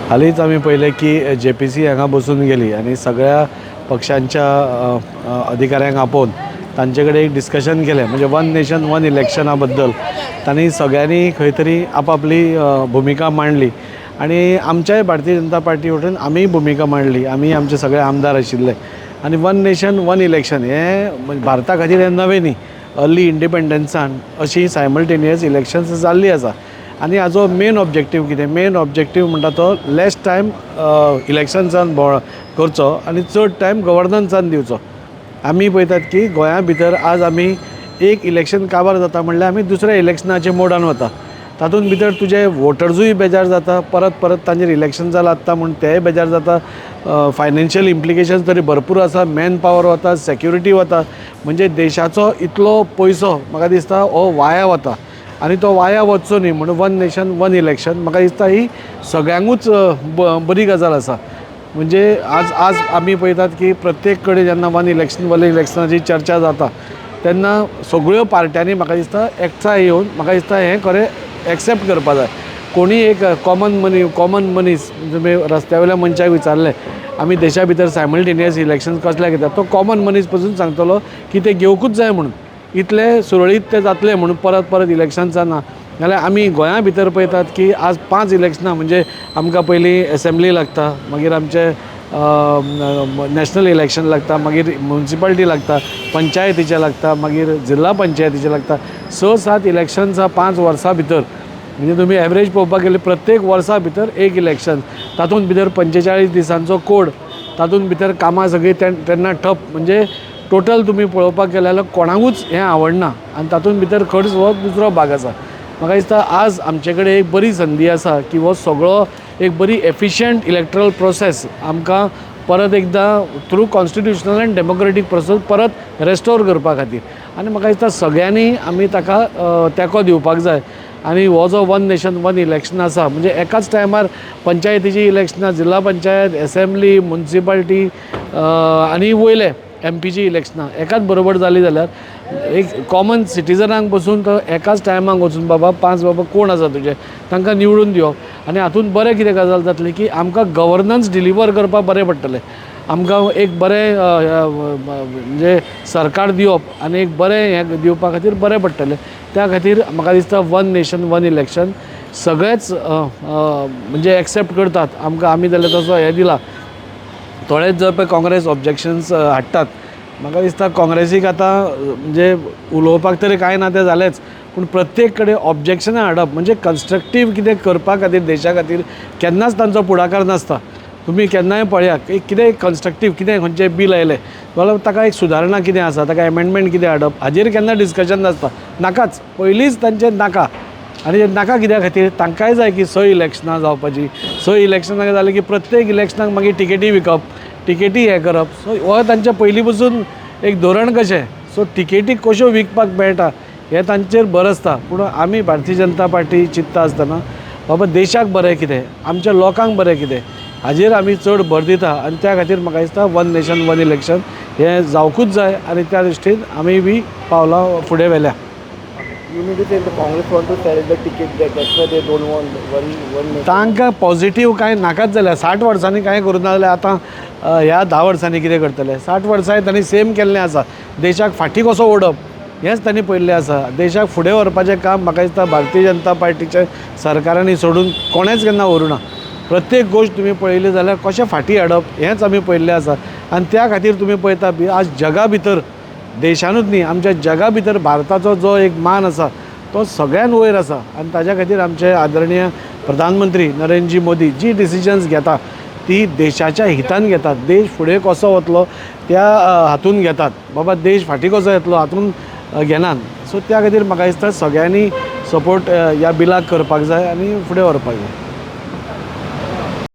हालींच आमी पळयलें की JPC हांगा बसून गेली आनी सगळ्या पक्षांच्या अधिकाऱ्यांक आपोवन तांचे कडेन एक डिस्कशन केलें, म्हणजे वन नेशन वन इलेक्शना बद्दल तांणी सगळ्यांनी खंय तरी आपापली भुमिका मांडली आनी आमच्याय भारतीय जनता पार्टी वटेन आमी भुमिका मांडली. आमी आमचे सगळे आमदार आशिल्ले आनी वन नेशन वन इलेक्शन हें भारता खातीर हें नवें न्ही. अर्ली इंडिपेंडन्सान अशी सायमल्टेनियस इलेक्शन्स जाल्ली आसा आनी हाजो मेन ऑब्जेक्टीव कितें? मेन ऑब्जेक्टीव म्हणटा तो लेस टायम इलेक्शन्सान करचो आनी चड टायम गव्हर्नन्सान दिवचो. आमी पळयतात की गोंया भितर आज आमी एक इलेक्शन काबार जाता म्हणल्यार आमी दुसऱ्या इलेक्शनाच्या मोडान वता. तातूंत भितर तुजे वोटर्सूय बेजार जाता, परत परत तांचेर इलेक्शन्सां लागता म्हूण तेय बेजार जाता. फायनान्शियल इम्प्लिकेशन्स तरी भरपूर आसा, मॅन पावर वता, सेक्युरिटी वता, म्हणजे देशाचो इतलो पयसो म्हाका दिसता हो वाया वता आनी तो वाया वचचो न्ही म्हणून वन नेशन वन इलेक्शन म्हाका दिसता ही सगळ्यांकूच बरी गजाल आसा. म्हणजे आज आमी पळयतात की प्रत्येक कडेन जेन्ना वन इलेक्शनाची चर्चा जाता तेन्ना सगळ्यो पार्ट्यांनी म्हाका दिसता एकठांय येवन म्हाका दिसता हें खरें एक्सेप्ट करपा जाय. कोणी एक कॉमन मनीस तुमी रस्त्या वयल्या मनशाक विचारलें आमी देशा भितर सायमल्टेनियस इलेक्शन कसल्या कित्याक, तो कॉमन मनीस पसून सांगतलो की ते घेवकूच जाय म्हणून, इतले सुरळीत ते जातले म्हणून परत परत इलेक्शन जाना. नाल्यार आमी गोंया भितर पळयतात की आज 5 इलेक्शनां, म्हणजे आमकां पयलीं एसेंब्ली लागता, मागीर आमचे नॅशनल इलेक्शन लागता, मागीर म्युनिसिपालिटी लागता, पंचायतीचें लागता, मागीर जिल्ला पंचायतीचें लागता. 6-7 इलेक्शन्स 5 वर्सां भितर, म्हणजे तुमी एवरेज पळोवपाक गेले प्रत्येक वर्सा भितर एक इलेक्शन. तातूंत भितर 45 दिसांचो कोड, तातूंत भितर कामां सगळीं तेन्ना ठप. म्हणजे टोटल तुमी पळोवपाक गेले जाल्यार कोणाकूच हें आवडना आनी तातूंत भितर खर्च हो दुसरो भाग आसा. म्हाका दिसता आज आमचे कडेन एक बरी संदी आसा की हो सगळो एक बरी एफिशियंट इलेक्ट्रल प्रोसेस आमकां परत एकदां through constitutional end democratic process परत रेस्टोर करपा खातीर. आनी म्हाका दिसता सगळ्यांनी आमी ताका तेंको दिवपाक जाय. आनी हो जो वन नेशन वन इलेक्शन आसा म्हणजे एकाच टायमार पंचायतीची इलेक्शनां, जिल्ला पंचायत, एसेंब्ली, म्युनिसिपालिटी आनी वयले MPची इलेक्शनां एकाच बरोबर जाली जाल्यार एक कॉमन सिटिजनांक बसून तो एकाच टायमाक वचून बाबा 5 बाबा कोण आसा तुजे तांकां निवडून दिवप आनी हातूंत बरें कितें गजाल जातली की आमकां गव्हर्नन्स डिलिव्हर करपाक बरें पडटलें. आमकां एक बरें म्हणजे सरकार दिवप आनी एक बरें हें दिवपा खातीर बरें पडटलें. त्या खातीर म्हाका दिसता वन नेशन वन इलेक्शन सगळेच म्हणजे एक्सेप्ट करतात. आमी जाल्यार तसो हें दिला. थोडेच जर पळय काँग्रेस ऑब्जेक्शन्स हाडटात, म्हाका दिसता काँग्रेसीक आतां म्हणजे उलोवपाक तरी कांय ना तें जालेंच, पूण प्रत्येक कडेन ऑब्जेक्शनां हाडप म्हणजे कन्स्ट्रक्टीव कितें करपा खातीर देशा खातीर केन्नाच तांचो फुडाकार नासता. तुमी केन्नाय पळयात कितें कन्स्ट्रक्टीव कितें खंयचें बील आयलें जाल्यार ताका एक सुदारणा कितें आसा, ताका एमेंडमेंट कितें हाडप हाजेर केन्ना डिस्कशन नासता. नाकाच, पयलींच तांचें नाका. आनी नाका कित्या खातीर तांकांय जाय की 6 इलेक्शनां जावपाची. 6 इलेक्शनां जालें की प्रत्येक इलेक्शनाक मागीर टिकेटी विकप, टिकेटी हें करप. सो हो तांचें पयलीं पसून एक धोरण कशें. सो टिकेटी कश्यो विकपाक मेळटा हें तांचेर भर आसता. पूण आमी भारतीय जनता पार्टी चिंतता आसतना बाबा देशाक बरें कितें, आमच्या लोकांक बरें कितें हाजेर आमी चड भर दिता. आनी त्या खातीर म्हाका दिसता वन नेशन वन इलेक्शन हें जावकूच जाय आनी त्या दृश्टीन आमी बी पावलां फुडें व्हेल्या. तांकां पॉझिटीव कांय नाकाच जाल्यार 60 वर्सांनी कांय करूना जाल्यार आतां ह्या 10 वर्सांनी कितें करतले? 60 वर्सां तांणी सेम केल्लें आसा. देशाक फाटीं कसो ओडप हेंच तांणी पळयल्लें आसा. देशाक फुडें व्हरपाचें काम म्हाका दिसता भारतीय जनता पार्टीच्या सरकारांनी सोडून कोणेंच केन्ना व्हरूना. प्रत्येक गोश्ट तुमी पळयली जाल्यार कशें फाटीं हाडप हेंच आमी पळयल्लें आसा. आनी त्या खातीर तुमी पळयता बी आज जगा भितर, देशानूच न्ही आमच्या जगा भितर भारताचो जो एक मान आसा तो सगळ्यान वयर आसा. आनी ताज्या खातीर आमचे आदरणीय प्रधानमंत्री नरेंद्र मोदी जी डिसिजन्स घेता ती देशाच्या हितान घेतात. देश फुडें कसो वतलो त्या हातून घेतात. बाबा देश फाटीं कसो येतलो हातून घेनात. सो त्या खातीर म्हाका दिसता सगळ्यांनी सपोर्ट ह्या बिलाक करपाक जाय आनी फुडें व्हरपाक जाय.